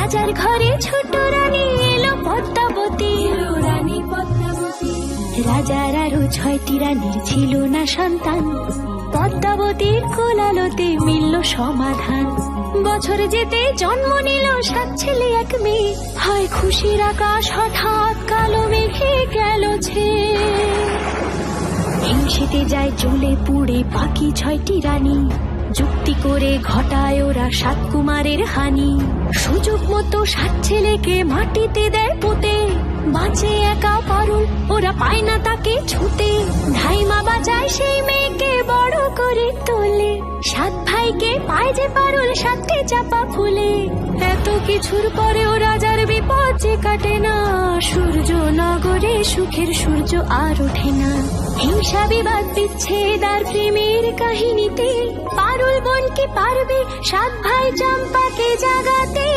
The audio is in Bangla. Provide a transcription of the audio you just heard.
রাজার ঘরে ছোট রানী এলো পদ্মাবতী, রানী পদ্মাবতী। রাজার আরো 6টি রানীর ছিল না সন্তান, পদ্মাবতীর কোলালোতে মিলল সমাধান। বছর যেতে জন্ম নিল 7 ছেলে 1 মেয়ে, হয় খুশির আকাশ হঠাৎ কালো মেঘে গেল ছেয়ে। হিংসেতে যায় জ্বলে পুড়ে বাকি 6টি রানী, যুক্তি করে ঘটায় ওরা 7 কুমারের হানি। সুযোগ মতো 7 ছেলেকে মাটিতে দেয় পুঁতে, বাঁচে একা পারুল, ওরা পায় না তাকে ছুতে। ধাইমা বাঁচায় সেই মেয়েকে বড় করে তোলে, 7 ভাইকে পায় যে পারুল 7টে চাপা ফুলে। এত কিছুর পরেও রাজার বিপদ যে কাটে না, সূর্য নগরে সুখের সূর্য আর ওঠে না। হিংসা বিবাদ বিচ্ছেদ আর প্রেমের কাহিনীতে পারুল বোন কি পারবে 7 ভাই চম্পাকে জাগাতে?